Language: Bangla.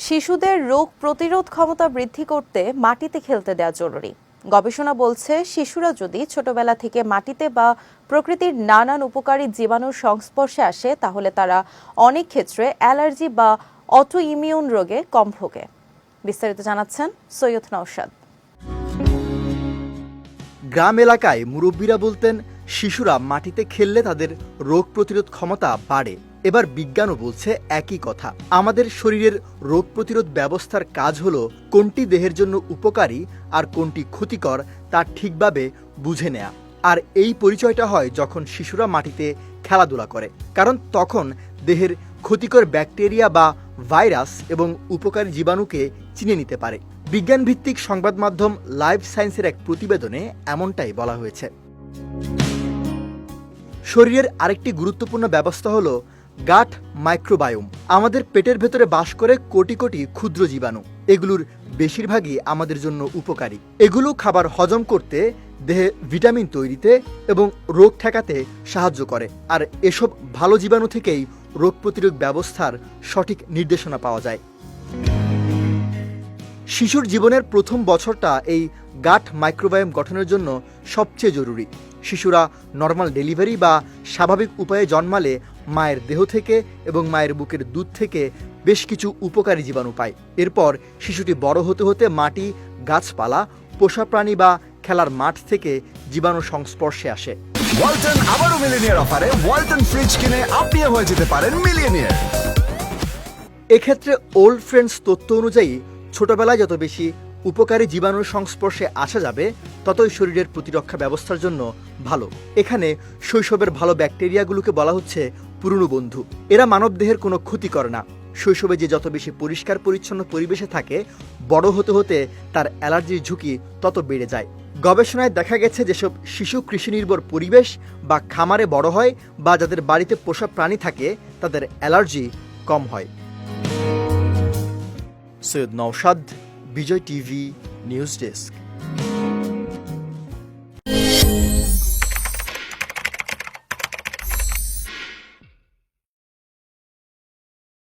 শিশুদের রোগ প্রতিরোধ ক্ষমতা বৃদ্ধি করতে মাটিতে খেলতে দেওয়া জরুরি। গবেষণা বলছে, শিশুরা যদি ছোটবেলা থেকে মাটিতে বা প্রকৃতির নানান উপকারী জীবাণুর সংস্পর্শে আসে, তাহলে তারা অনেক ক্ষেত্রে অ্যালার্জি বা অটো ইমিউন রোগে কম ভোগে। বিস্তারিত জানাচ্ছেন সৈয়দ নওশাদ। গ্রাম এলাকায় মুরব্বীরা বলতেন, শিশুরা মাটিতে খেললে তাদের রোগ প্রতিরোধ ক্ষমতা বাড়ে। এবার বিজ্ঞানও বলছে একই কথা। আমাদের শরীরের রোগ প্রতিরোধ ব্যবস্থার কাজ হলো কোনটি দেহের জন্য উপকারী আর কোনটি ক্ষতিকর তা ঠিকভাবে বুঝে নেয়া। আর এই পরিচয়টা হয় যখন শিশুরা মাটিতে খেলাধুলা করে, কারণ তখন দেহের ক্ষতিকর ব্যাকটেরিয়া বা ভাইরাস এবং উপকারী জীবাণুকে চিনে নিতে পারে। বিজ্ঞান ভিত্তিক সংবাদ মাধ্যম লাইফ সায়েন্সের এক প্রতিবেদনে এমনটাই বলা হয়েছে। শরীরের আরেকটি গুরুত্বপূর্ণ ব্যবস্থা হলো গাট মাইক্রোবায়োম। আমাদের পেটের ভেতরে বাস করে কোটি কোটি ক্ষুদ্র জীবাণু। এগুলোর বেশিরভাগই আমাদের জন্য উপকারী। এগুলো খাবার হজম করতে, দেহে ভিটামিন তৈরিতে এবং রোগ ঠেকাতে সাহায্য করে। আর এসব ভালো জীবাণু থেকেই রোগ প্রতিরোধ ব্যবস্থার সঠিক নির্দেশনা পাওয়া যায়। শিশুর জীবনের প্রথম বছরটা এই গাট মাইক্রোবায়োম গঠনের জন্য সবচেয়ে জরুরি। শিশুরা নর্মাল ডেলিভারি বা স্বাভাবিক উপায়ে জন্মালে মায়ের দেহ থেকে এবং মায়ের বুকের দুধ থেকে বেশ কিছু উপকারী জীবাণু পায়। এরপর শিশুটি বড় হতে হতে মাটি, গাছপালা, পোষা প্রাণী বা খেলার মাঠ থেকে জীবাণু সংস্পর্শে আসে। ওয়ালটন আবারও মিলিয়নিয়ার অফারে ওয়ালটন ফ্রিজ কিনে আপনিও হয়ে যেতে পারেন মিলিয়নিয়ার। এক্ষেত্রে ওল্ড ফ্রেন্ডস তথ্য অনুযায়ী ছোটবেলায় যত বেশি উপকারী জীবাণুর সংস্পর্শে আসা যাবে, ততই শরীরের প্রতিরক্ষা ব্যবস্থার জন্য ভালো। এখানে শৈশবের ভালো ব্যাকটেরিয়াগুলোকে বলা হচ্ছে পুরনো বন্ধু। এরা মানবদেহের কোনো ক্ষতি করে না। শৈশবে যে যত বেশি পরিষ্কার পরিচ্ছন্ন পরিবেশে থাকে, বড় হতে হতে তার অ্যালার্জির ঝুঁকি তত বেড়ে যায়। গবেষণায় দেখা গেছে, যেসব শিশু কৃষি নির্ভর পরিবেশ বা খামারে বড় হয় বা যাদের বাড়িতে পোষা প্রাণী থাকে, তাদের অ্যালার্জি কম হয়। সৈয়দ নওশাদ, বিজয় টিভি নিউজ ডেস্ক।